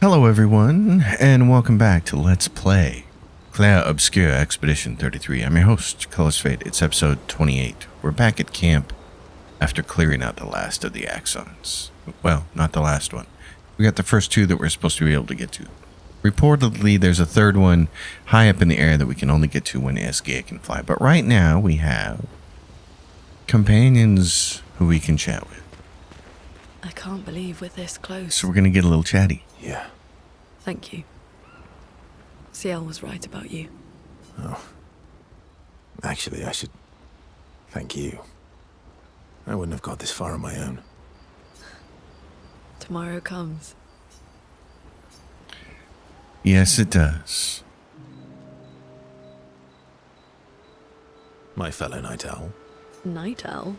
Hello everyone, and welcome back to Let's Play Clair, Obscur Expedition 33. I'm your host, Color's Fate. It's episode 28. We're back at camp after clearing out the last of the axons. Well, not the last one. We got the first two that we're supposed to be able to get to. Reportedly, there's a third one high up in the air that we can only get to when Esgea can fly. But right now, we have companions who we can chat with. I can't believe we're this close. So we're going to get a little chatty. Yeah. Thank you. CL was right about you. Oh. Actually, I should thank you. I wouldn't have got this far on my own. Tomorrow comes. Yes, it does. My fellow night owl. Night owl?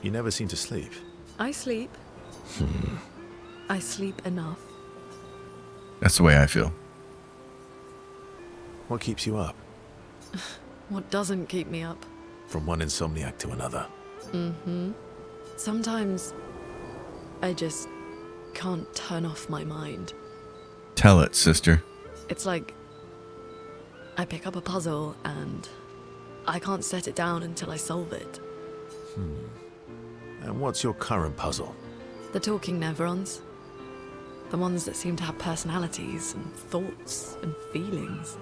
You never seem to sleep. I sleep. I sleep enough. That's the way I feel. What keeps you up? What doesn't keep me up? From one insomniac to another. Sometimes I just can't turn off my mind. Tell it, sister. It's like I pick up a puzzle and I can't set it down until I solve it. And what's your current puzzle? The talking neurons. The ones that seem to have personalities and thoughts and feelings.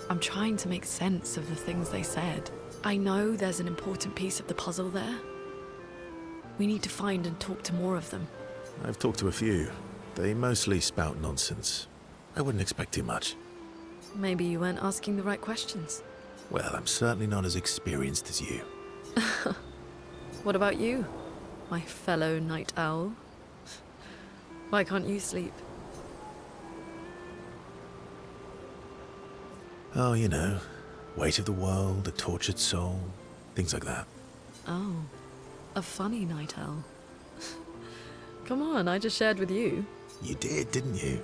I'm trying to make sense of the things they said. I know there's an important piece of the puzzle there. We need to find and talk to more of them. I've talked to a few. They mostly spout nonsense. I wouldn't expect too much. Maybe you weren't asking the right questions. Well, I'm certainly not as experienced as you. What about you, my fellow night owl? Why can't you sleep? Oh, you know, weight of the world, a tortured soul, things like that. Oh, a funny night owl. Come on, I just shared with you. You did, didn't you?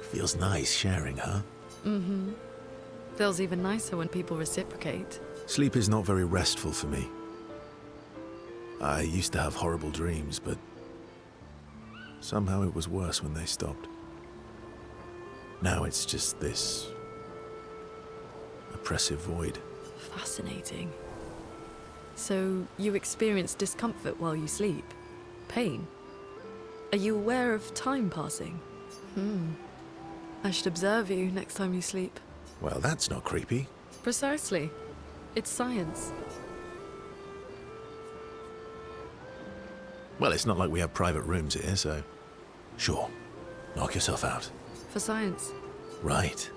Feels nice sharing, huh? Feels even nicer when people reciprocate. Sleep is not very restful for me. I used to have horrible dreams, but somehow it was worse when they stopped. Now it's just this oppressive void. Fascinating. So, you experience discomfort while you sleep? Pain? Are you aware of time passing? I should observe you next time you sleep. Well, that's not creepy. Precisely. It's science. Well, it's not like we have private rooms here, so... Sure. Knock yourself out. For science. Right.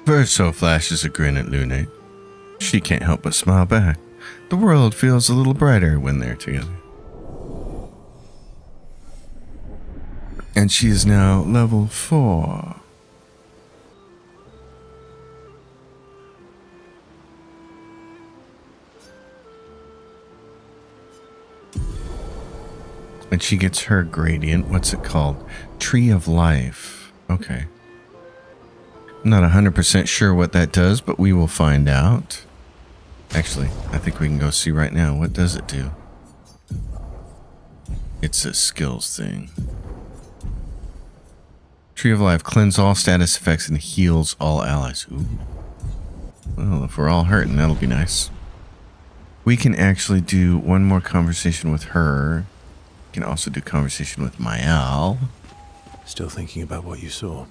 Verso flashes a grin at Lunate. She can't help but smile back. The world feels a little brighter when they're together. And she is now level 4. And she gets her gradient. What's it called? Tree of Life. Okay. I'm not 100% sure what that does, but we will find out. Actually, I think we can go see right now. What does it do? It's a skills thing. Tree of Life. Cleanse all status effects and heals all allies. Ooh. Well, if we're all hurting, that'll be nice. We can actually do one more conversation with her. We can also do conversation with Mael. Still thinking about what you saw?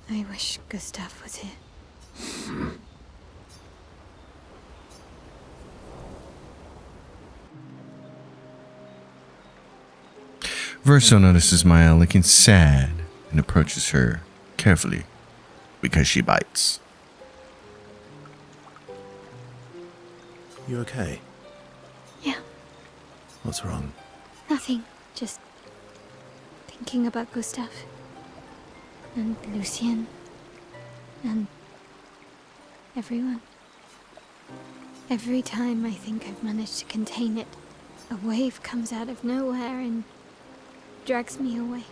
I wish Gustav was here. Verso notices Mael looking sad and approaches her carefully because she bites. You okay? Yeah, What's wrong? nothing. Just thinking about Gustav. And Lucien. And everyone. Every time I think I've managed to contain it, a wave comes out of nowhere and drags me away.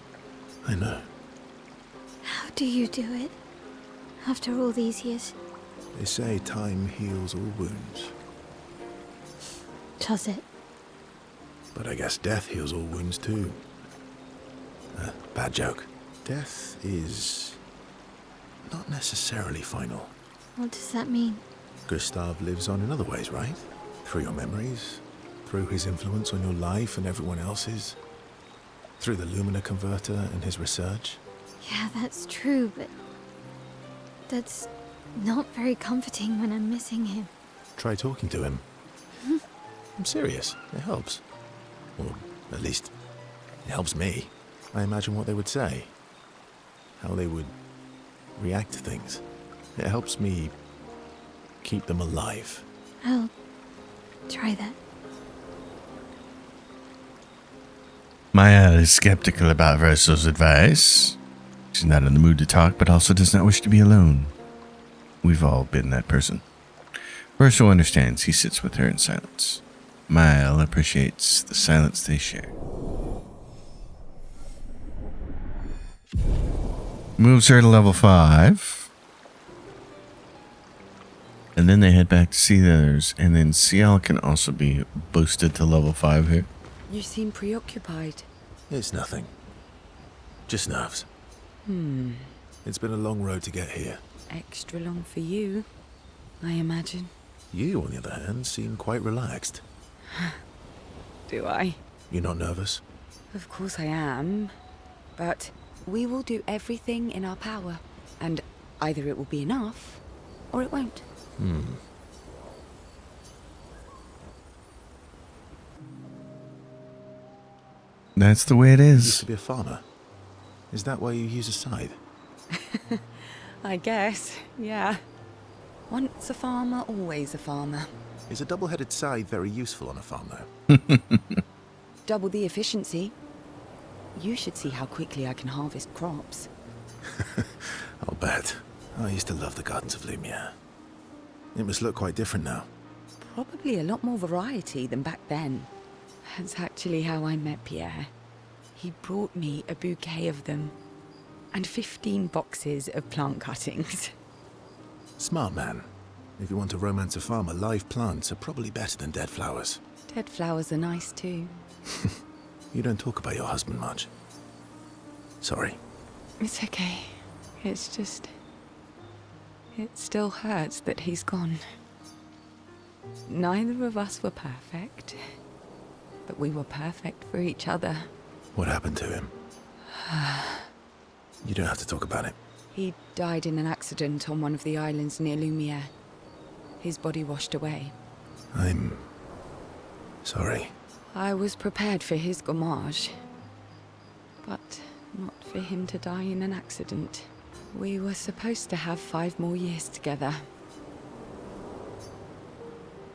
I know. How do you do it? After all these years? They say time heals all wounds. Does it? But I guess death heals all wounds too. Bad joke. Death is not necessarily final. What does that mean? Gustav lives on in other ways, right? Through your memories, through his influence on your life and everyone else's, through the Lumina converter and his research. Yeah, that's true, but that's not very comforting when I'm missing him. Try talking to him. I'm serious. It helps. Or at least, it helps me. I imagine what they would say. How they would react to things. It helps me keep them alive. I'll try that. Maya is skeptical about Verso's advice. She's not in the mood to talk, but also does not wish to be alone. We've all been that person. Verso understands. He sits with her in silence. Maya appreciates the silence they share. Moves her to level 5. And then they head back to see the others. And then Ciel can also be boosted to level 5 here. You seem preoccupied. It's nothing. Just nerves. It's been a long road to get here. Extra long for you, I imagine. You, on the other hand, seem quite relaxed. Do I? You're not nervous? Of course I am. But we will do everything in our power. And either it will be enough, or it won't. That's the way it You used is. to be a farmer. Is that why you use a scythe? I guess, yeah. Once a farmer, always a farmer. Is a double-headed scythe very useful on a farm, though? Double the efficiency. You should see how quickly I can harvest crops. I'll bet. I used to love the gardens of Lumiere. It must look quite different now. Probably a lot more variety than back then. That's actually how I met Pierre. He brought me a bouquet of them. And 15 boxes of plant cuttings. Smart man. If you want to romance a farmer, live plants are probably better than dead flowers. Dead flowers are nice too. You don't talk about your husband much. Sorry. It's okay. It's just... It still hurts that he's gone. Neither of us were perfect. But we were perfect for each other. What happened to him? You don't have to talk about it. He died in an accident on one of the islands near Lumiere. His body washed away. I'm... sorry. I was prepared for his gommage. But not for him to die in an accident. We were supposed to have 5 more years together.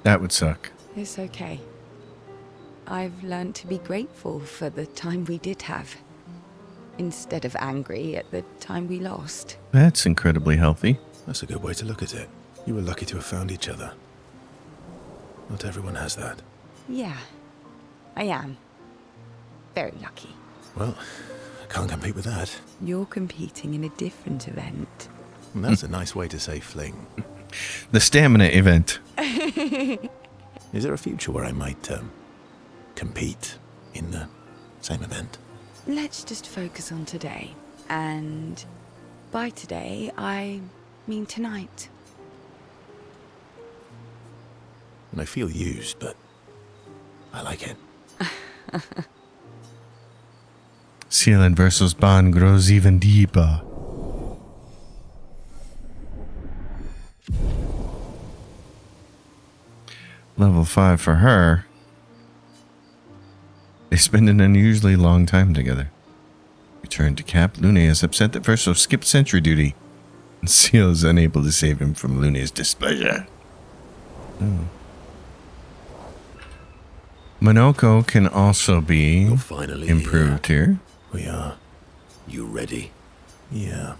That would suck. It's okay. I've learned to be grateful for the time we did have, instead of angry at the time we lost. That's incredibly healthy. That's a good way to look at it. You were lucky to have found each other. Not everyone has that. Yeah, I am. Very lucky. Well, I can't compete with that. You're competing in a different event. And that's a nice way to say fling. The stamina event. Is there a future where I might, compete in the same event? Let's just focus on today. And by today, I mean tonight. And I feel used, but I like it. Ciel and Verso's bond grows even deeper. Level 5 for her. They spend an unusually long time together. Return to Cap. Lune is upset that Verso skipped sentry duty. And Ciel is unable to save him from Lune's displeasure. Oh. Monoko can also be You're finally improved here. We are. You ready? Yeah.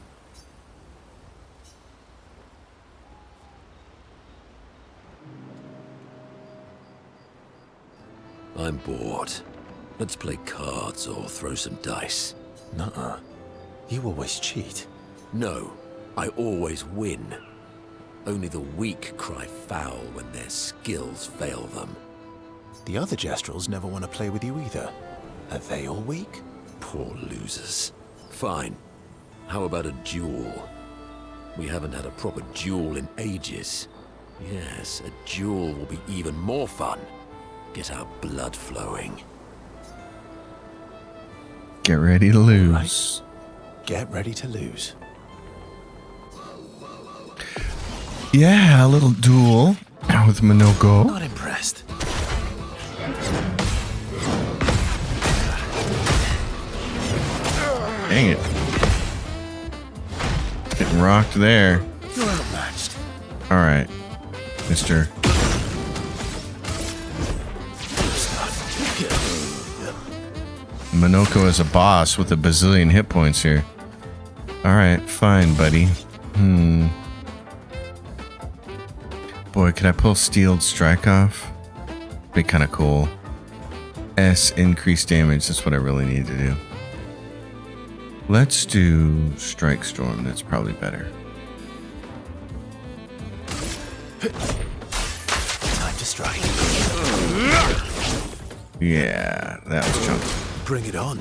I'm bored. Let's play cards or throw some dice. Nuh-uh. You always cheat. No, I always win. Only the weak cry foul when their skills fail them. The other Jestrels never want to play with you either. Are they all weak? Poor losers. Fine. How about a duel? We haven't had a proper duel in ages. Yes, a duel will be even more fun. Get our blood flowing. Get ready to lose. Get ready to lose. Yeah, a little duel with Minoko. Not impressed. Dang it. Getting rocked there. You're outmatched. Alright, Mr. Minoko is a boss with a bazillion hit points here. Alright, fine, buddy. Boy, could I pull Steeled Strike off? Be kind of cool. S, increased damage. That's what I really need to do. Let's do Strike Storm. That's probably better. Time to strike. Yeah, that was chunky. Bring it on.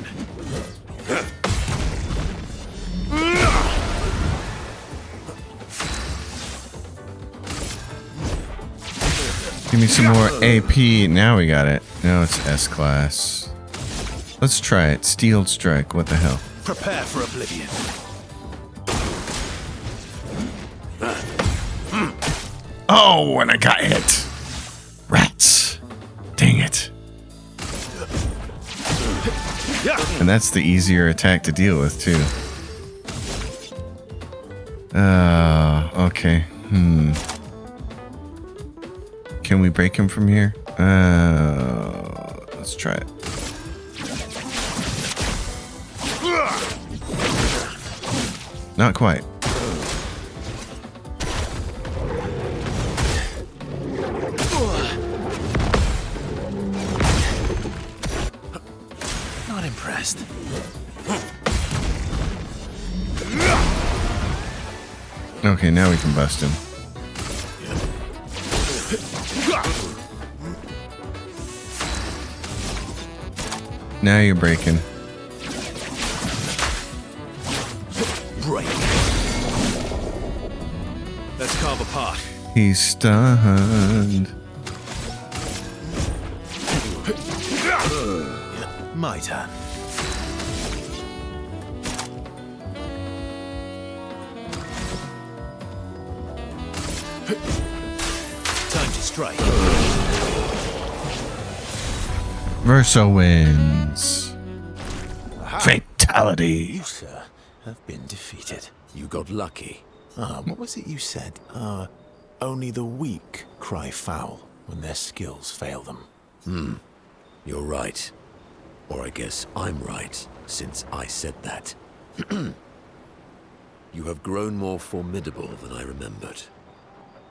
Give me some more AP. Now we got it. Now it's S class. Let's try it. Steeled Strike. What the hell? Prepare for oblivion. Oh, and I got hit. Rats. Dang it. And that's the easier attack to deal with, too. Okay. Can we break him from here? Let's try it. Not quite. Not impressed. Okay, now we can bust him. Now you're breaking. Break. Let's carve apart. He's stunned. My turn. Time to strike. Verso wins. Aha. Fatality. You, sir, have been defeated. You got lucky. What was it you said? Only the weak cry foul when their skills fail them. You're right. Or I guess I'm right, since I said that. You have grown more formidable than I remembered.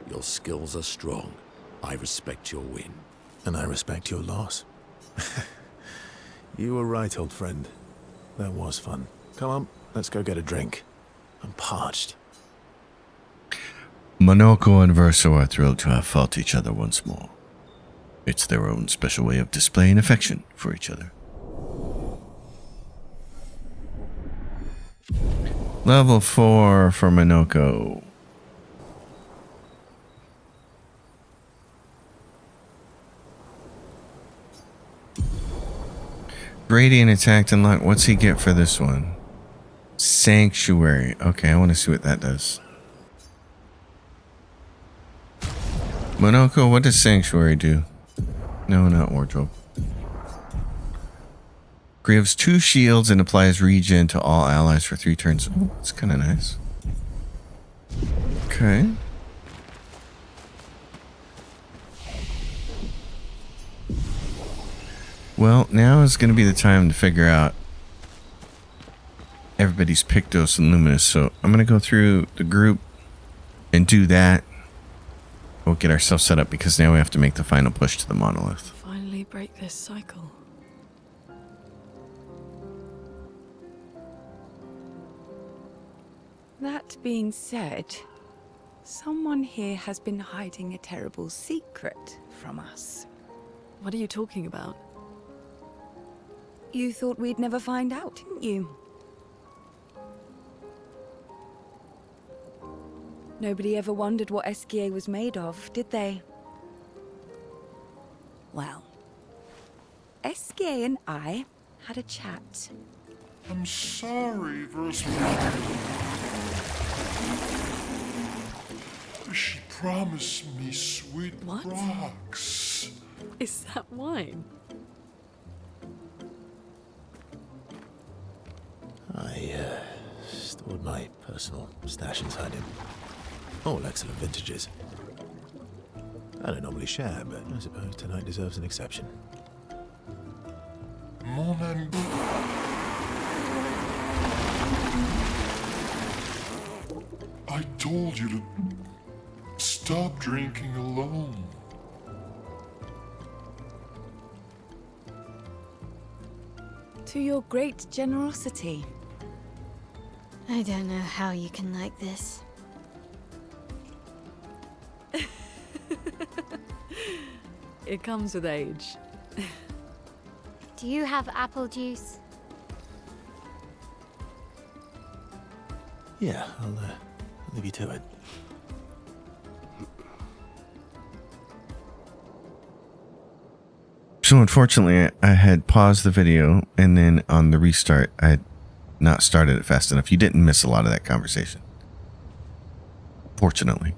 Your skills are strong. I respect your win. And I respect your loss. You were right, old friend. That was fun. Come on, let's go get a drink. I'm parched. Minoko and Verso are thrilled to have fought each other once more. It's their own special way of displaying affection for each other. Level 4 for Minoko. Radiant attack unlocked. What's he get for this one? Sanctuary. Okay, I want to see what that does. Minoko, what does Sanctuary do? No, not Wardrobe. Gives 2 shields and applies regen to all allies for 3 turns. Oh, that's kind of nice. Okay. Well, now is going to be the time to figure out everybody's Pictos and Luminous. So I'm going to go through the group and do that. We'll get ourselves set up because now we have to make the final push to the monolith. Finally break this cycle. That being said, someone here has been hiding a terrible secret from us. What are you talking about? You thought we'd never find out, didn't you? Nobody ever wondered what Esquier was made of, did they? Well, Esquier and I had a chat. I'm sorry, Versman. She promised me sweet What? rocks. Is that wine? I stored my personal stash inside him. All excellent vintages. I don't normally share, but I suppose tonight deserves an exception. Mon ami. I told you to stop drinking alone. To your great generosity. I don't know how you can like this. It comes with age. Do you have apple juice? Yeah, I'll leave you to it. So unfortunately, I had paused the video, and then on the restart, I had not started it fast enough. You didn't miss a lot of that conversation. Fortunately.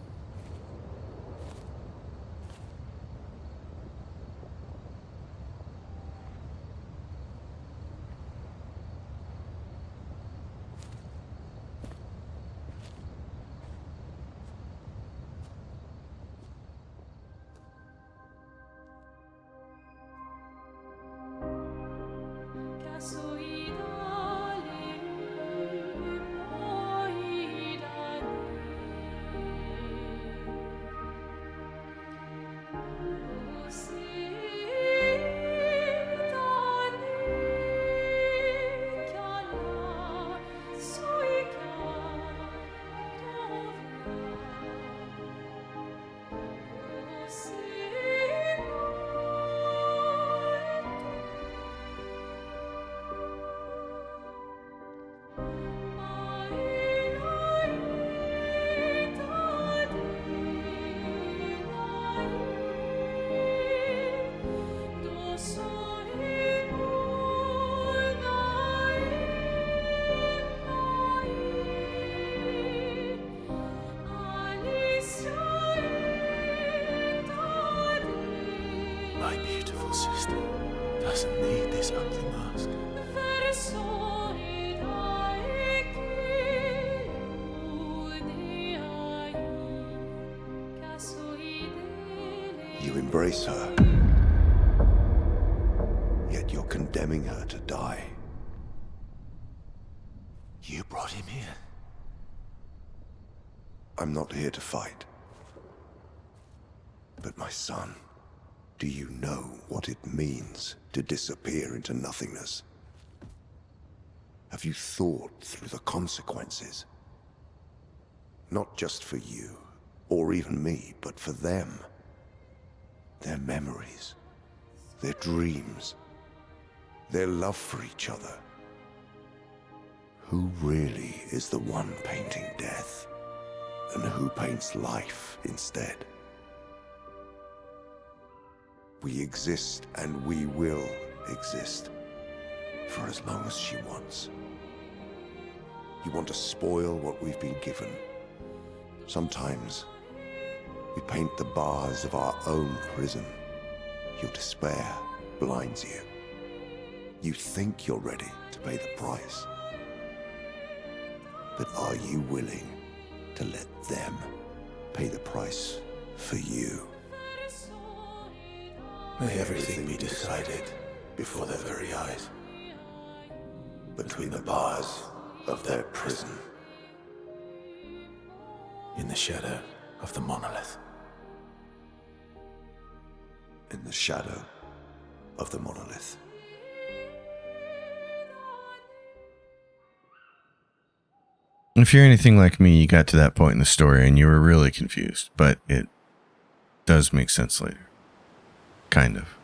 My beautiful sister doesn't need this ugly mask. You embrace her, yet you're condemning her to die. You brought him here. I'm not here to fight. But my son, do you know what it means to disappear into nothingness? Have you thought through the consequences? Not just for you, or even me, but for them. Their memories, their dreams, their love for each other. Who really is the one painting death, and who paints life instead? We exist, and we will exist, for as long as she wants. You want to spoil what we've been given. Sometimes we paint the bars of our own prison. Your despair blinds you. You think you're ready to pay the price. But are you willing to let them pay the price for you? May everything be decided before their very eyes. Between the bars of their prison. In the shadow of the monolith. In the shadow of the monolith. If you're anything like me, you got to that point in the story and you were really confused, but it does make sense later. Kind of.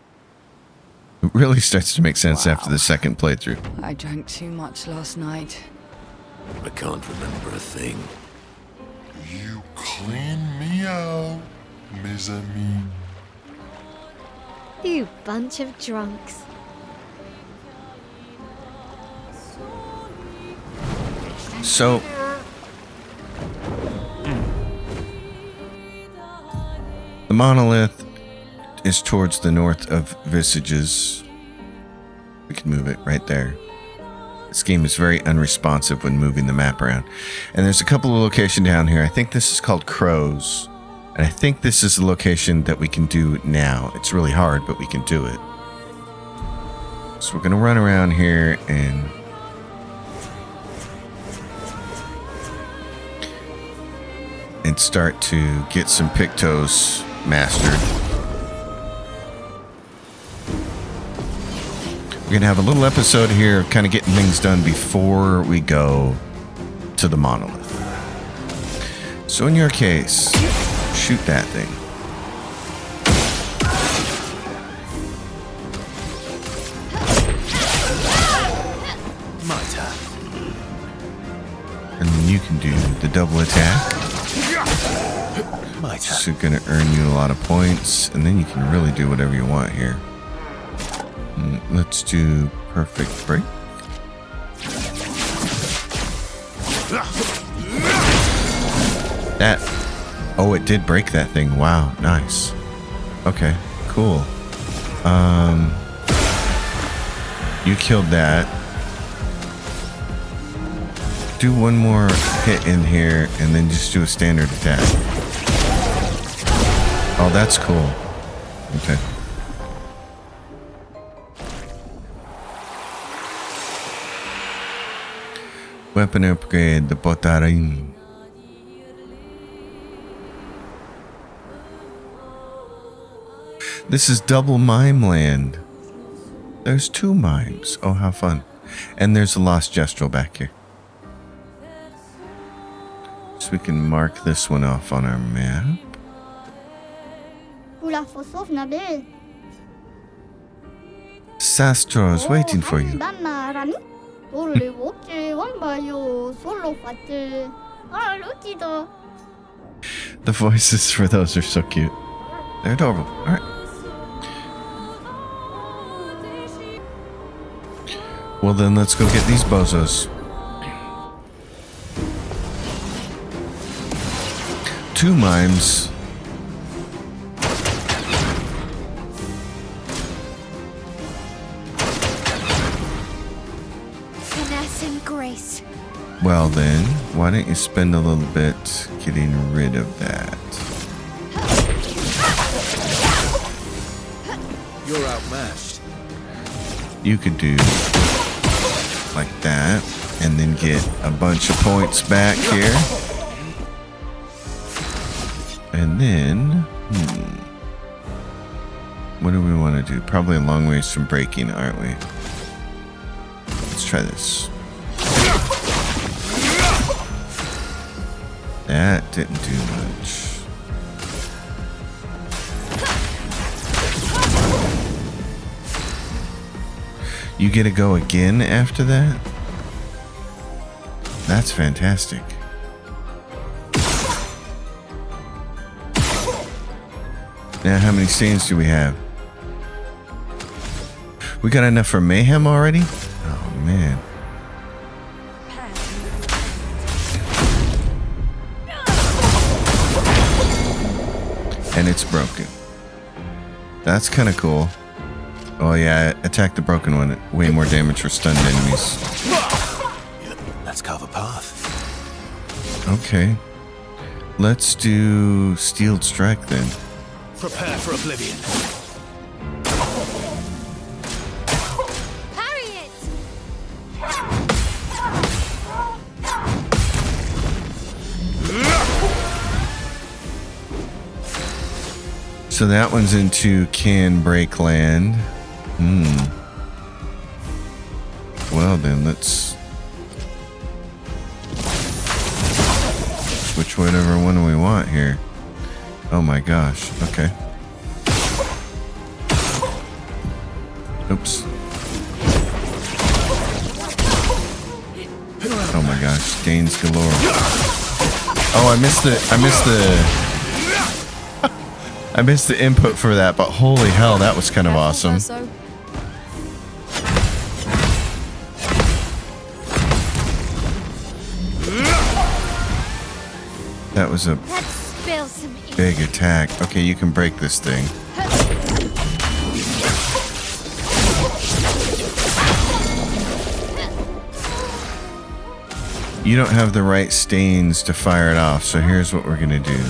It really starts to make sense after the second playthrough. I drank too much last night. I can't remember a thing. You clean me out, mes amis. You bunch of drunks. So, the monolith is towards the north of Visages. We can move it right there. This game is very unresponsive when moving the map around. And there's a couple of locations down here. I think this is called Crows. And I think this is the location that we can do now. It's really hard, but we can do it. So we're going to run around here and start to get some Pictos mastered. We're going to have a little episode here kind of getting things done before we go to the monolith. So in your case, shoot that thing. My turn. And then you can do the double attack. My turn. So going to earn you a lot of points, and then you can really do whatever you want here. Let's do perfect break. That. Oh, it did break that thing. Wow, nice. Okay, cool. You killed that. Do one more hit in here, and then just do a standard attack. Oh, that's cool. Okay. Weapon upgrade, the Botarin. This is double mime land. There's 2 mimes. Oh, how fun. And there's a lost gestural back here. So we can mark this one off on our map. Sastro is waiting for you. The voices for those are so cute. They're adorable. Alright. Well then, let's go get these bozos. 2 mimes. Finesse and grace. Well then, why don't you spend a little bit getting rid of that? You're outmatched. You could do like that, and then get a bunch of points back here. And then, what do we want to do? Probably a long ways from breaking, aren't we? Let's try this. That didn't do much. You get to go again after that? That's fantastic. Now, how many stains do we have? We got enough for mayhem already? Oh, man. And it's broken. That's kind of cool. Oh yeah, attack the broken one. Way more damage for stunned enemies. Let's carve a path. Okay. Let's do Steeled Strike then. Prepare for oblivion. Parry it! So that one's into Can Break Land. Well then, let's switch whatever one we want here. Oh my gosh, okay. Oops. Oh my gosh, stains galore. Oh, I missed the input for that, but holy hell, that was kind of awesome. That was a big attack. Okay, you can break this thing. You don't have the right stains to fire it off, so here's what we're gonna do.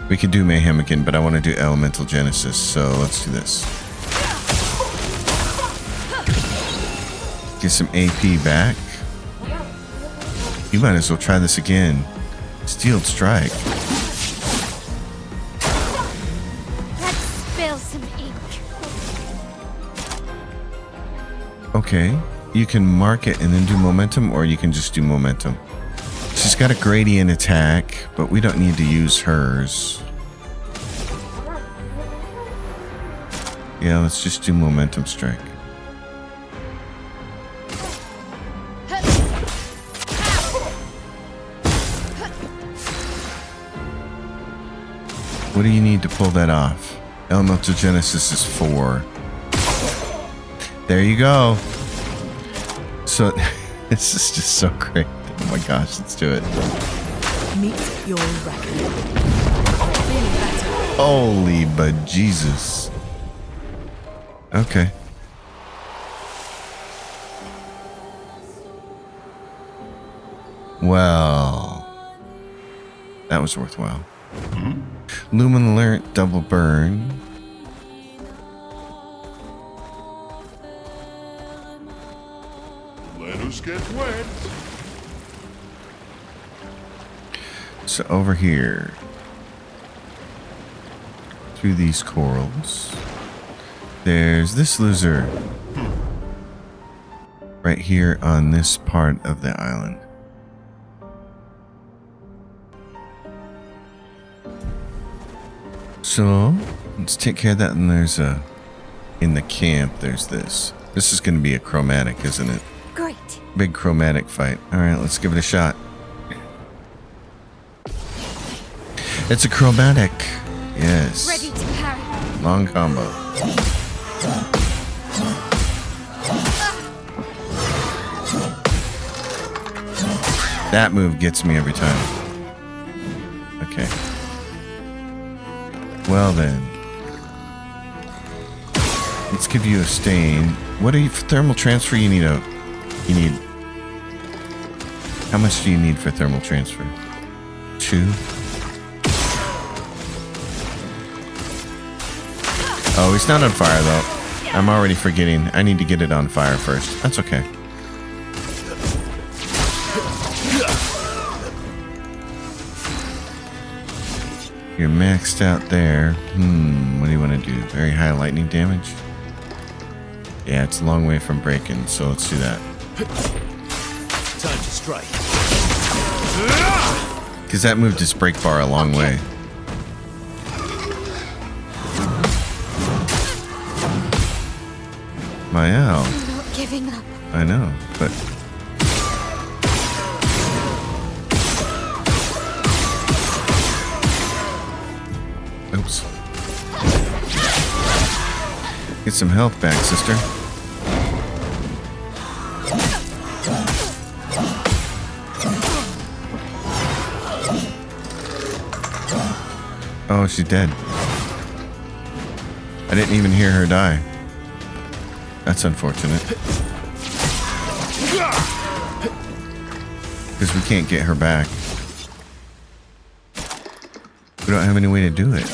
We could do Mayhem again, but I want to do Elemental Genesis, so let's do this. Get some AP back. You might as well try this again. Steeled Strike. Let's spill some ink. Okay, you can mark it and then do momentum, or you can just do momentum. She's got a gradient attack, but we don't need to use hers. Yeah, let's just do momentum strike. What do you need to pull that off? Elemental Genesis is 4. There you go. So this is just so great. Oh my gosh, let's do it. Meet your record. Feeling better. Holy bejesus. Okay. Well, that was worthwhile. Lumen Alert, double burn. Let us get wet. So over here, through these corals, there's this loser right here on this part of the island. So let's take care of that. And there's in the camp, there's this. This is going to be a chromatic, isn't it? Great. Big chromatic fight. All right, let's give it a shot. It's a chromatic. Yes. Ready to parry. Long combo. That move gets me every time. Okay. Well then. Let's give you a stain. What are you for thermal transfer? You need how much do you need for thermal transfer? 2. Oh, he's not on fire though. I'm already forgetting. I need to get it on fire first. That's okay. You're maxed out there. What do you want to do? Very high lightning damage? Yeah, it's a long way from breaking, so let's do that. Time to strike. Because that moved his break bar a long way. My owl. I'm not giving up. I know, but... Oops. Get some health back, sister. Oh, she's dead. I didn't even hear her die. That's unfortunate. Because we can't get her back. We don't have any way to do it.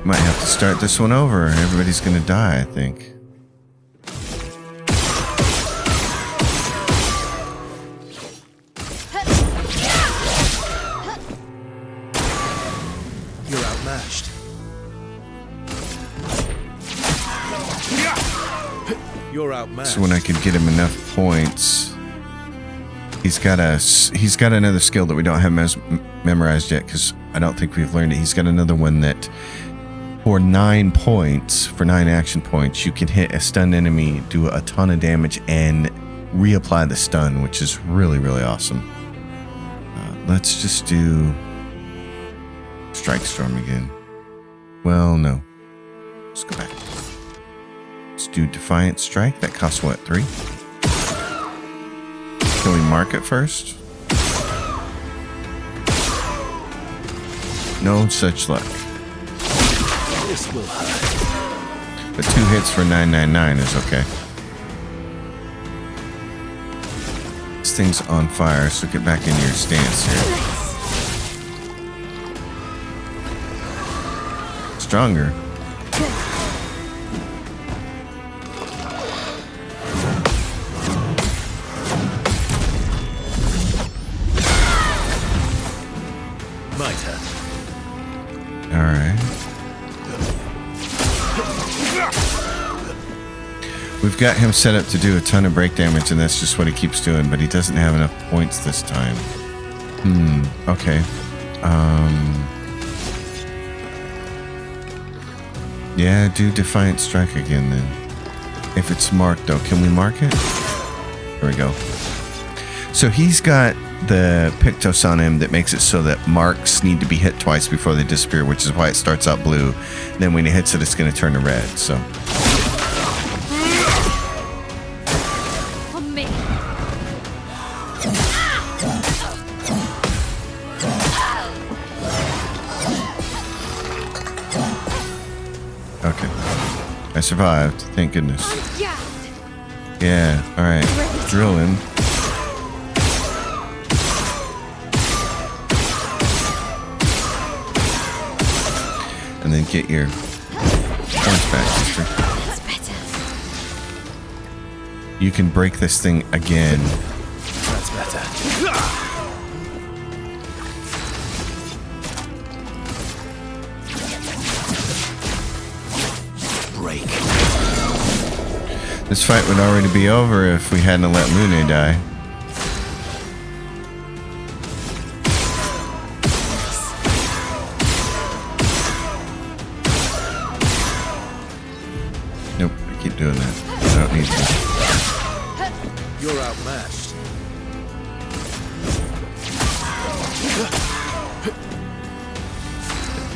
Might have to start this one over. Everybody's gonna die, I think. You're outmatched. You're outmatched. So when I could get him enough points, he's got another skill that we don't have memorized yet because I don't think we've learned it. He's got another one that for 9 points, for 9 action points, you can hit a stunned enemy, do a ton of damage, and reapply the stun, which is really, really awesome. Let's just do Strike Storm again. Well, no. Let's go back. Let's do Defiant Strike. That costs what, 3? Can we mark it first? No such luck. This will hurt. But 2 hits for 999 is okay. This thing's on fire, so get back into your stance here. Stronger. My turn. Alright. We've got him set up to do a ton of break damage, and that's just what he keeps doing, but he doesn't have enough points this time. Okay. Yeah, do Defiant Strike again then. If it's marked though, can we mark it? There we go. So he's got the Pictos on him that makes it so that marks need to be hit twice before they disappear, which is why it starts out blue. Then when he hits it, it's going to turn to red. So On me. okay, I survived. Thank goodness. Yeah. All right. Drill him. And then get your points back, sister. That's better. You can break this thing again. That's better. Break. This fight would already be over if we hadn't let Lune die. Nope, I keep doing that. I don't need to. You're outmatched.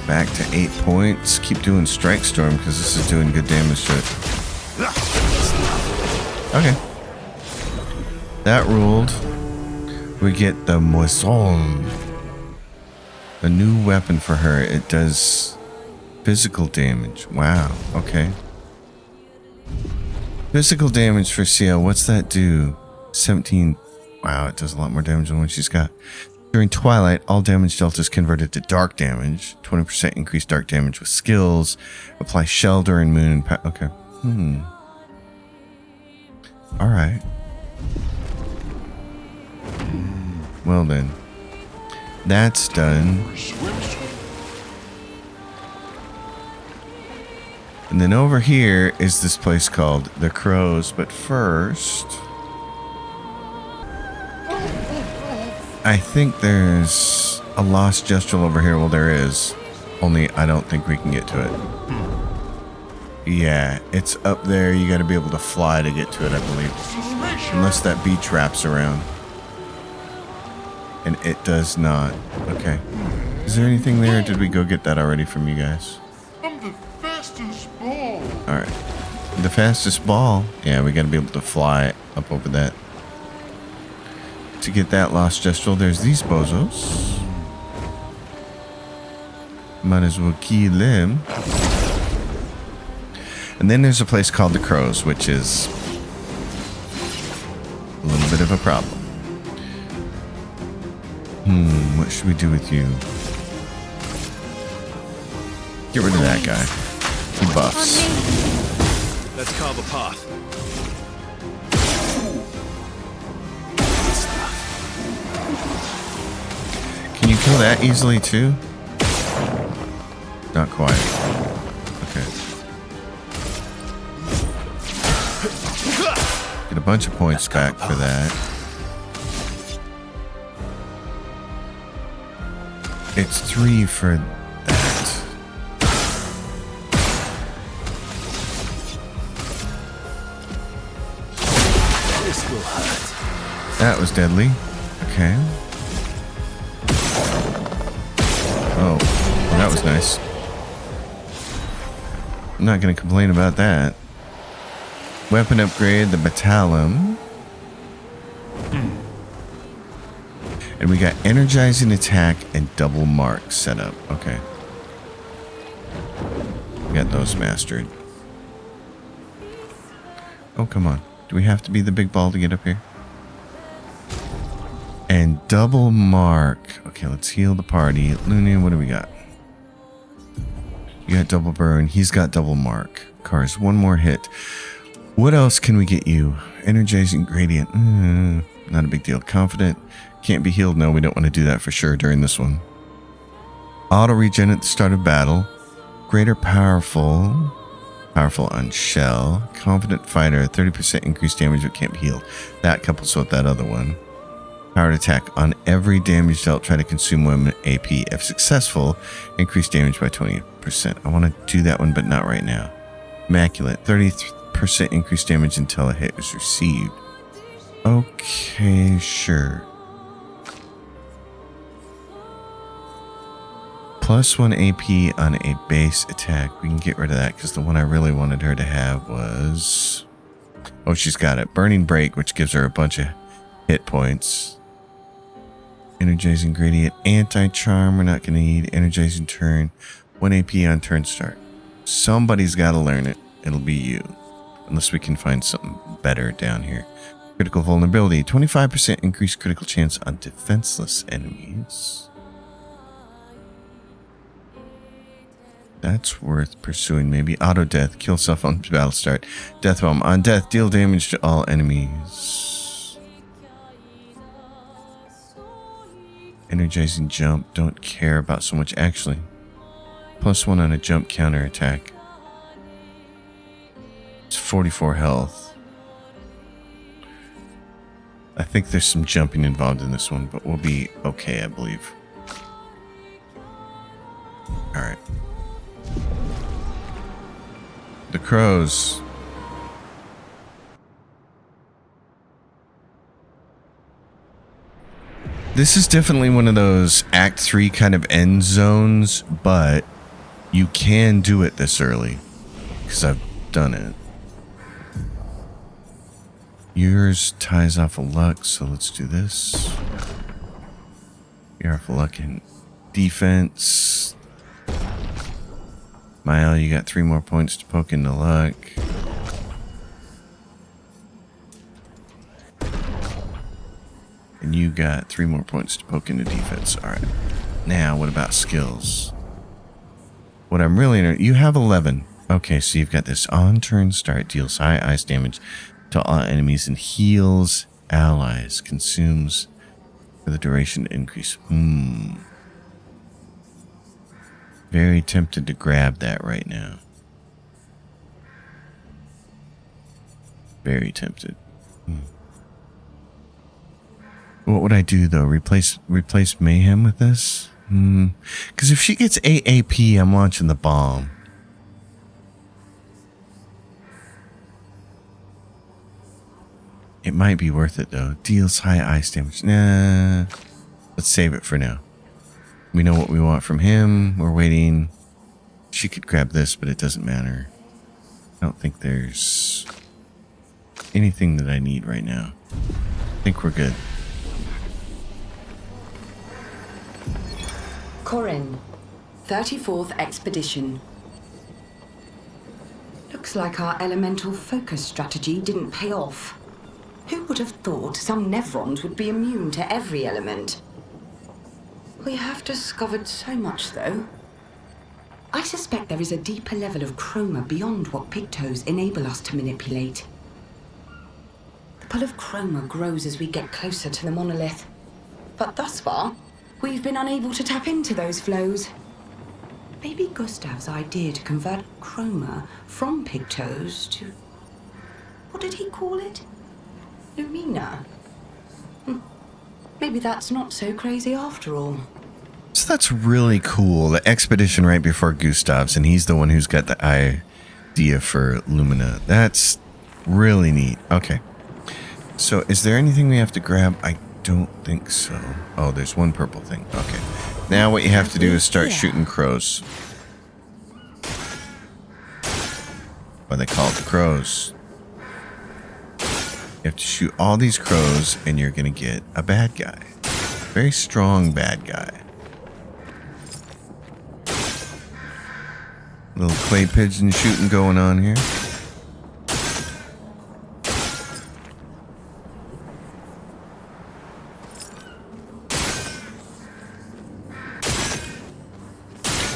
Back to 8 points. Keep doing Strike Storm because this is doing good damage to it. Okay. That ruled. We get the Moisson. A new weapon for her. It does physical damage. Wow. Okay. Physical damage for CL. What's that do? 17. Wow, it does a lot more damage than what she's got. During Twilight, all damage dealt is converted to dark damage. 20% increased dark damage with skills. Apply Shell during Moon and okay. Alright. Well then. That's done. And then over here is this place called The Crows. But first, I think there's a lost gestural over here. Well, there is. Only I don't think we can get to it. Yeah, it's up there. You got to be able to fly to get to it, I believe. Unless that beach wraps around. And it does not. Okay. Is there anything there? Or did we go get that already from you guys? I'm the fastest ball. Alright. The fastest ball. Yeah, we got to be able to fly up over that. To get that lost gestural, there's these bozos. Might as well kill them. And then there's a place called The Crows, which is a little bit of a problem. What should we do with you? Get rid of that guy. He buffs. Let's carve a path. Can you kill that easily too? Not quite. Okay. Get a bunch of points back for that. It's 3 for that. This will hurt. That was deadly. Okay. Oh, well, that was nice. I'm not going to complain about that. Weapon upgrade, the Batalum. And we got energizing attack and double mark set up. Okay. We got those mastered. Oh, come on. Do we have to be the big ball to get up here? And double mark. Okay, let's heal the party. Luna, what do we got? You got double burn. He's got double mark. Cars, one more hit. What else can we get you? Energizing gradient. Not a big deal. Confident. Can't be healed. No, we don't want to do that for sure during this one. Auto regen at the start of battle. Greater powerful. Powerful on shell. Confident fighter. 30% increased damage but can't be healed. That couples with that other one. Powered attack. On every damage dealt, try to consume 1 AP. If successful, increase damage by 20%. I want to do that one, but not right now. Immaculate. 30% increased damage until a hit is received. Okay, sure. +1 AP on a base attack. We can get rid of that because the one I really wanted her to have was... Oh, she's got it. Burning Break, which gives her a bunch of hit points. Energizing Gradient. Anti-Charm, we're not going to need. Energizing Turn. 1 AP on turn start. Somebody's got to learn it. It'll be you. Unless we can find something better down here. Critical Vulnerability. 25% increased critical chance on defenseless enemies. That's worth pursuing. Maybe auto death. Kill self on battle start. Death bomb. On death, deal damage to all enemies. Energizing jump. Don't care about so much actually. +1 on a jump counter attack. It's 44 health. I think there's some jumping involved in this one, but we'll be okay, I believe. Alright. The crows. This is definitely one of those Act 3 kind of end zones, but you can do it this early because I've done it. Yours ties off a luck, so let's do this. You're off a luck in defense. Mile, you got 3 more points to poke into luck. And you got 3 more points to poke into defense. Alright. Now, what about skills? What I'm really... You have 11. Okay, so you've got this on turn start. Deals high ice damage to all enemies and heals allies. Consumes for the duration increase. Very tempted to grab that right now. Very tempted. What would I do though? Replace Mayhem with this? Because if she gets AAP, I'm launching the bomb. It might be worth it though. Deals high ice damage. Nah. Let's save it for now. We know what we want from him. We're waiting. She could grab this, but it doesn't matter. I don't think there's anything that I need right now. I think we're good. Corin, 34th Expedition. Looks like our elemental focus strategy didn't pay off. Who would have thought some Nevrons would be immune to every element? We have discovered so much, though. I suspect there is a deeper level of chroma beyond what pigtoes enable us to manipulate. The pull of chroma grows as we get closer to the monolith. But thus far, we've been unable to tap into those flows. Maybe Gustav's idea to convert chroma from pigtoes to... what did he call it? Lumina. Maybe that's not so crazy after all. So that's really cool. The expedition right before Gustav's, and he's the one who's got the idea for Lumina. That's really neat. Okay. So is there anything we have to grab? I don't think so. Oh, there's one purple thing. Okay. Now what you have to do is start shooting crows. What they call it, the crows. You have to shoot all these crows and you're going to get a bad guy. Very strong bad guy. Little clay pigeon shooting going on here.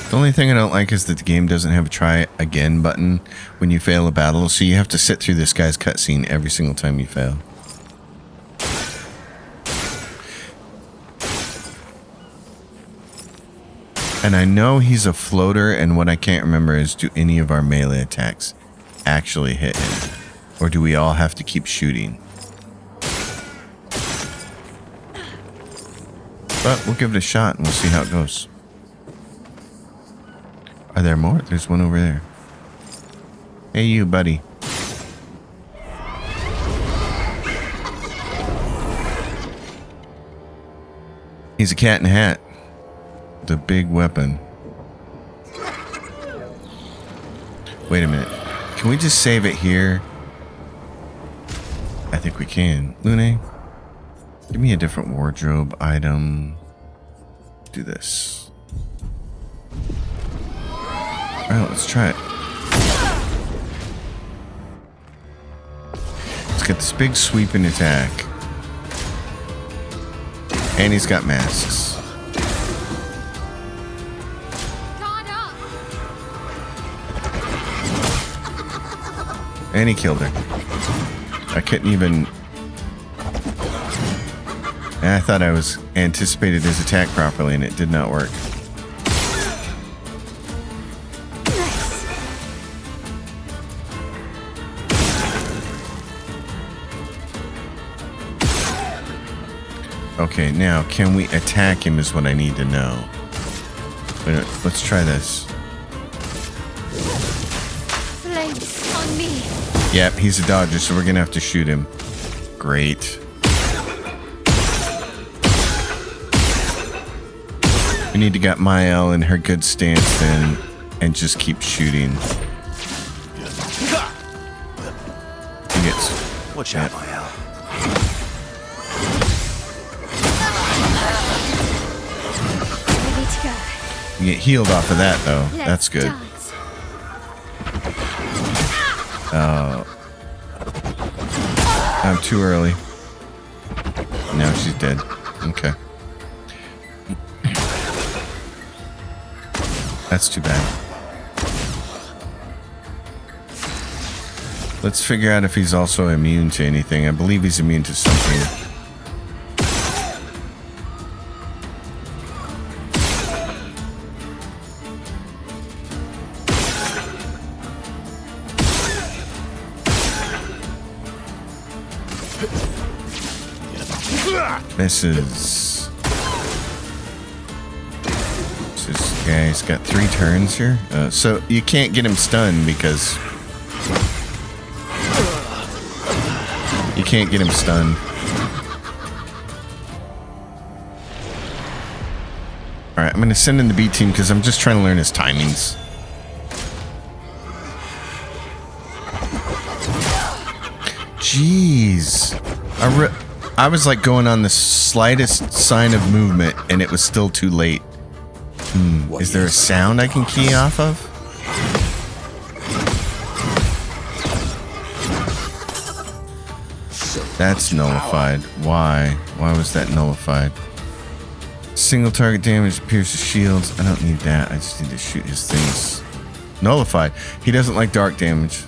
The only thing I don't like is that the game doesn't have a try again button when you fail a battle, so you have to sit through this guy's cutscene every single time you fail. And I know he's a floater, and what I can't remember is, do any of our melee attacks actually hit him? Or do we all have to keep shooting? But we'll give it a shot and we'll see how it goes. Are there more? There's one over there. Hey you, buddy. He's a cat in a hat. The big weapon. Wait a minute. Can we just save it here? I think we can. Lune, give me a different wardrobe item. Do this. Alright, let's try it. Let's get this big sweeping attack. And he's got masks. And he killed her. I couldn't even... I thought I was anticipated his attack properly and it did not work. Okay, now can we attack him is what I need to know. Wait a minute, let's try this. Flames on me. Yep, he's a dodger, so we're gonna have to shoot him. Great. We need to get Mael in her good stance then and just keep shooting. He gets... Watch out, Mael. Ready to go. You get healed off of that though. That's good. Dance. I'm too early. Now she's dead. Okay. That's too bad. Let's figure out if he's also immune to anything. I believe he's immune to something. Misses. This guy's got 3 turns here. So you can't get him stunned because... You can't get him stunned. Alright, I'm going to send in the B team because I'm just trying to learn his timings. Jeez. I was like going on the slightest sign of movement and it was still too late. Is there a sound I can key off of? That's nullified. Why? Why was that nullified? Single target damage pierces shields. I don't need that. I just need to shoot his things. Nullified. He doesn't like dark damage.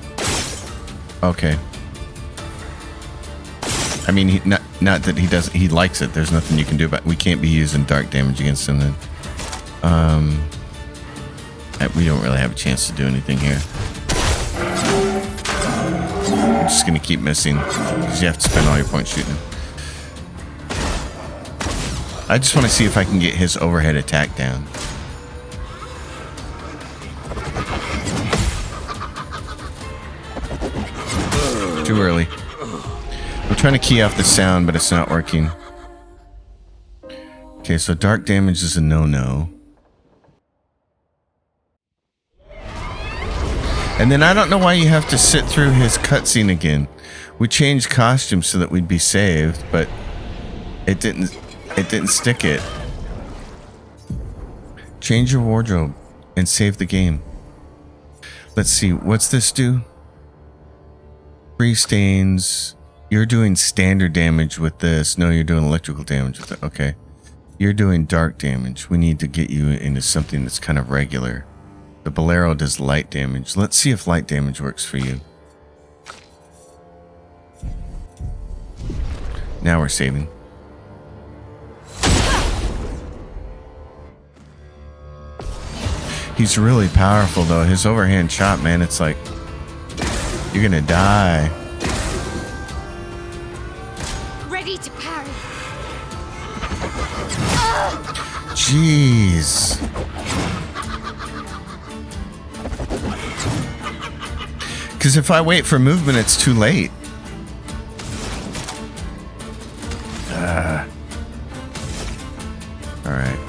Okay. I mean, not that he doesn't. He likes it. There's nothing you can do about it. We can't be using dark damage against him then. We don't really have a chance to do anything here. I'm just gonna keep missing because you have to spend all your points shooting him. I just want to see if I can get his overhead attack down. Too early. I'm trying to key off the sound, but it's not working. Okay, so dark damage is a no-no. And then I don't know why you have to sit through his cutscene again. We changed costumes so that we'd be saved, but it didn't stick it. Change your wardrobe and save the game. Let's see, what's this do? Free stains. You're doing standard damage with this. No, you're doing electrical damage with it. Okay. You're doing dark damage. We need to get you into something that's kind of regular. The Bolero does light damage. Let's see if light damage works for you. Now we're saving. He's really powerful though. His overhand chop, man, it's like you're gonna die. Ready to parry. Jeez. Because if I wait for movement, it's too late. All right.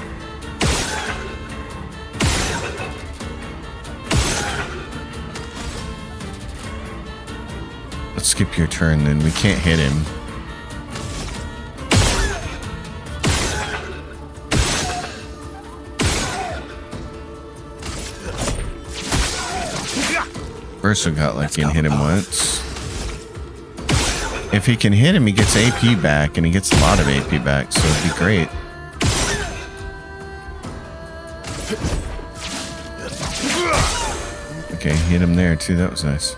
Let's skip your turn then. We can't hit him. Verso got lucky and hit him once. If he can hit him, he gets AP back, and he gets a lot of AP back, so it'd be great. Okay, hit him there too. That was nice.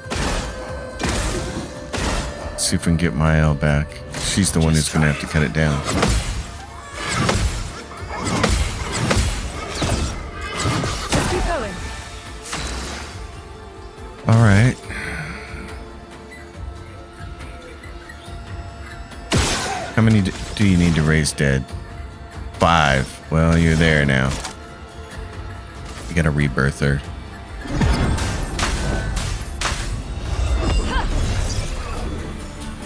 Let's see if we can get Mael back. She's the one who's going to have to cut it down. Keep going. All right. How many do you need to raise dead? 5. Well, you're there now. You got to rebirth her.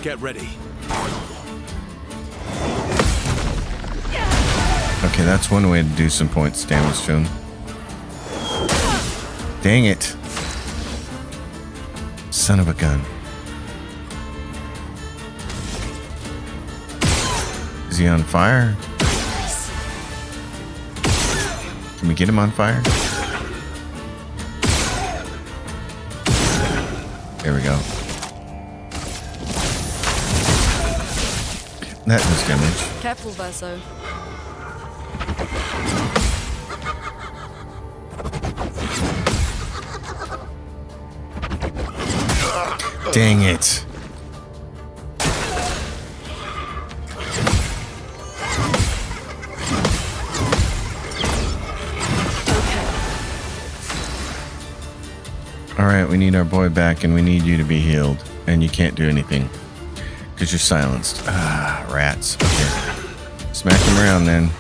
Get ready. Okay, that's one way to do some points damage to him. Dang it. Son of a gun. Is he on fire? Can we get him on fire? There we go. That does damage. Careful, Verso. Dang it. Alright, we need our boy back and we need you to be healed. And you can't do anything. Because you're silenced. Ah, rats. Okay. Smack him around then.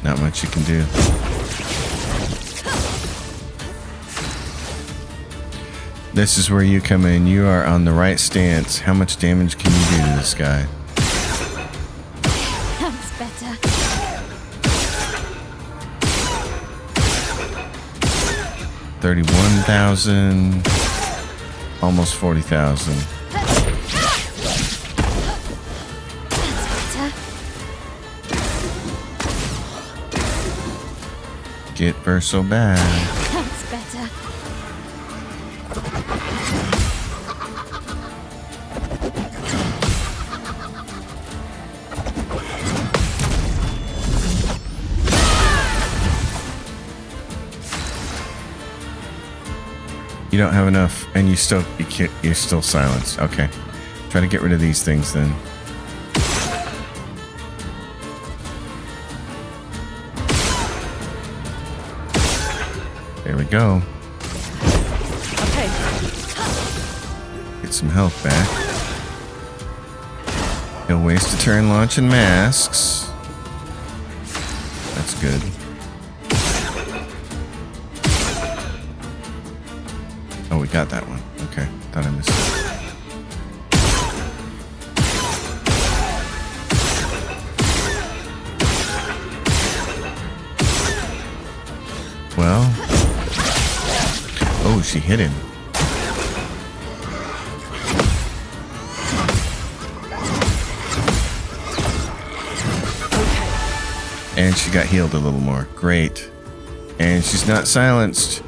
Not much you can do. This is where you come in. You are on the right stance. How much damage can you do to this guy? That's better. 31,000. Almost 40,000. That's better. Get Verso back. That's better. You don't have enough, and you're still silenced. Okay, try to get rid of these things then. There we go. Okay. Get some health back. He'll waste a turn launching masks. That's good. Oh, we got that one. Okay, thought I missed it. Well, oh, she hit him. And she got healed a little more. Great. And she's not silenced.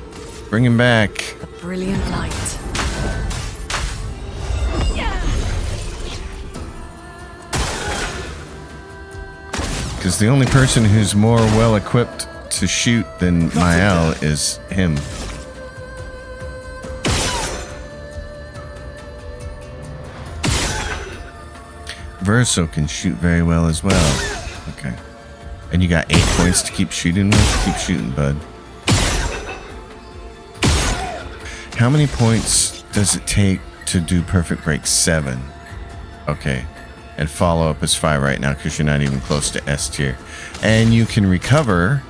Bring him back. The brilliant light. Because the only person who's more well equipped to shoot than Mael is him. Verso can shoot very well as well. Okay. And you got 8 points to keep shooting with? Keep shooting, bud. How many points does it take to do Perfect Break? 7. Okay. And follow up is 5 right now because you're not even close to S tier. And you can recover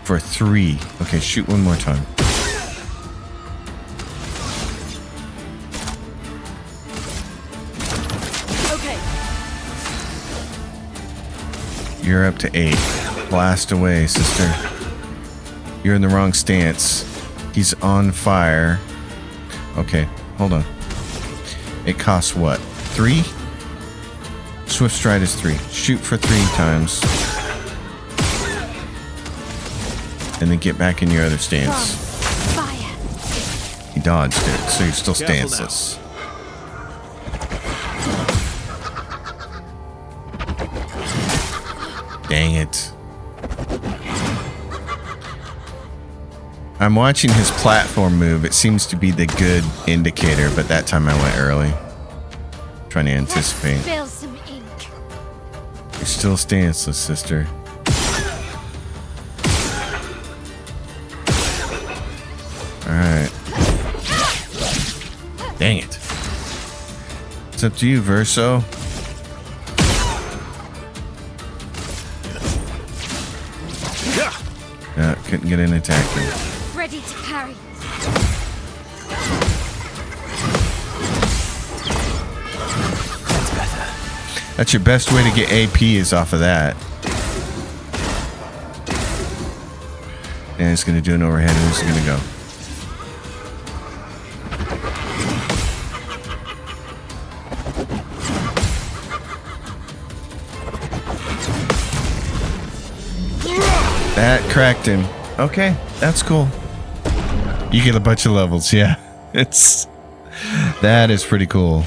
for 3. Okay, shoot one more time. Okay. You're up to 8. Blast away, sister. You're in the wrong stance. He's on fire. Okay, hold on. It costs what? 3? Swift Stride is 3. Shoot for 3 times. And then get back in your other stance. Fire. He dodged it, so you're still stanceless. Dang it. I'm watching his platform move. It seems to be the good indicator, but that time I went early. Trying to anticipate. Spill some ink. You're still stanceless, sister. Alright. Dang it. It's up to you, Verso. Couldn't get an attack in. Ready to parry. That's your best way to get AP is off of that. And it's going to do an overhead. Who's going to go? That cracked him. Okay, that's cool. You get a bunch of levels, yeah. That is pretty cool.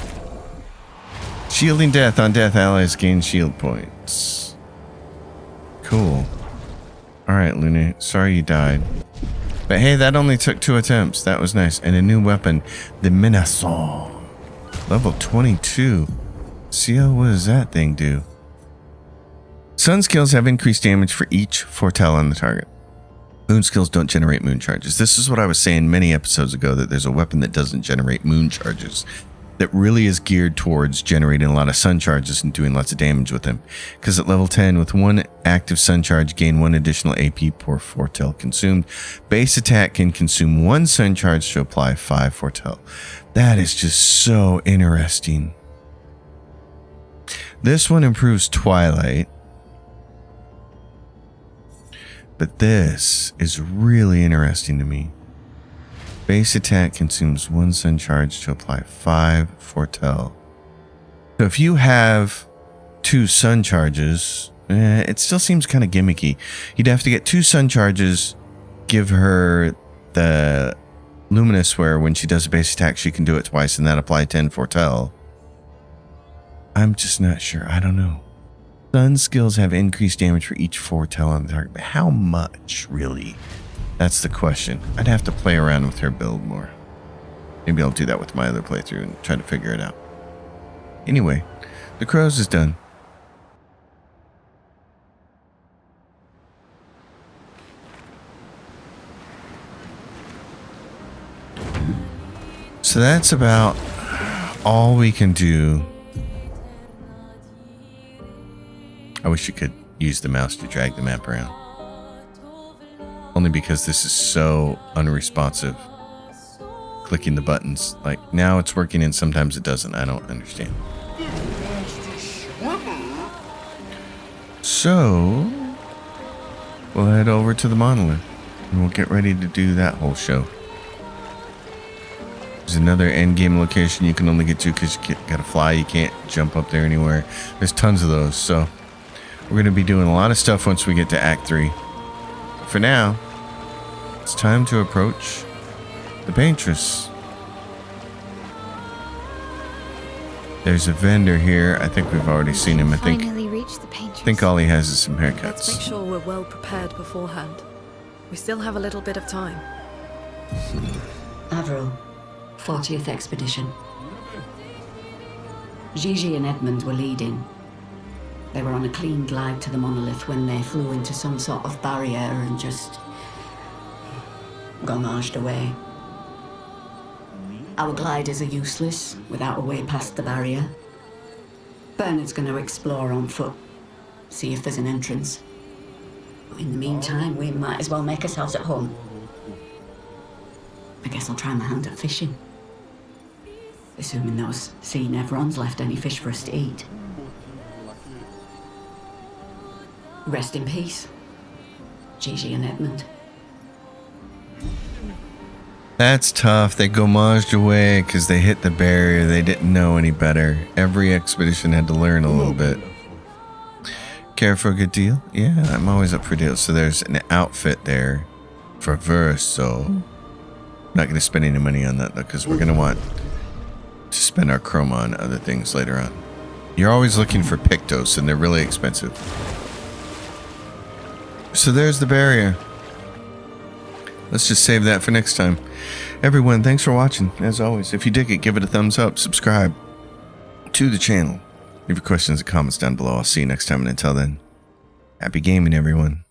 Shielding death on death allies gain shield points. Cool. Alright, Luna. Sorry you died. But hey, that only took 2 attempts. That was nice. And a new weapon, the Menaçon. Level 22. See, what does that thing do? Sun skills have increased damage for each foretell on the target. Moon skills don't generate moon charges. This is what I was saying many episodes ago, that there's a weapon that doesn't generate moon charges, that really is geared towards generating a lot of sun charges and doing lots of damage with them. Because at level 10, with 1 active sun charge, gain 1 additional AP per foretell consumed. Base attack can consume 1 sun charge to apply 5 foretell. That is just so interesting. This one improves Twilight. But this is really interesting to me. Base attack consumes 1 sun charge to apply 5 foretell. So if you have 2 sun charges, it still seems kind of gimmicky. You'd have to get 2 sun charges, give her the luminous where when she does a base attack, she can do it twice and then apply 10 foretell. I'm just not sure. I don't know. Sun skills have increased damage for each foretell on the target, but how much, really? That's the question. I'd have to play around with her build more. Maybe I'll do that with my other playthrough and try to figure it out. Anyway, the crows is done. So that's about all we can do. I wish you could use the mouse to drag the map around. Only because this is so unresponsive. clicking the buttons. Like, now it's working and sometimes it doesn't. I don't understand. So, we'll head over to the monolith and we'll get ready to do that whole show. There's another endgame location you can only get to because you gotta fly. You can't jump up there anywhere. There's tons of those. So, we're going to be doing a lot of stuff once we get to Act 3. For now, it's time to approach the paintress. There's a vendor here. I think we've already seen him. I Finally reached the paintress. think all he has is some Let's haircuts. make sure we're well prepared beforehand. We still have a little bit of time. Avril, 40th Expedition. Gigi and Edmund were leading. They were on a clean glide to the monolith when they flew into some sort of barrier and just gomaged away. Our gliders are useless without a way past the barrier. Bernard's going to explore on foot, see if there's an entrance. But in the meantime, we might as well make ourselves at home. I guess I'll try my hand at fishing. Assuming those sea Nevrons left any fish for us to eat. Rest in peace, Gigi and Edmund. That's tough. They gomaged away because they hit the barrier. They didn't know any better. Every expedition had to learn a little bit. Care for a good deal? Yeah, I'm always up for deals. So there's an outfit there for Verse, so I'm not going to spend any money on that though because we're going to want to spend our chroma on other things later on. You're always looking for Pictos and they're really expensive. So there's the barrier. Let's just save that for next time. Everyone, thanks for watching. As always, if you dig it, give it a thumbs up, subscribe to the channel. Leave your questions and comments down below. I'll see you next time, and until then, happy gaming, everyone.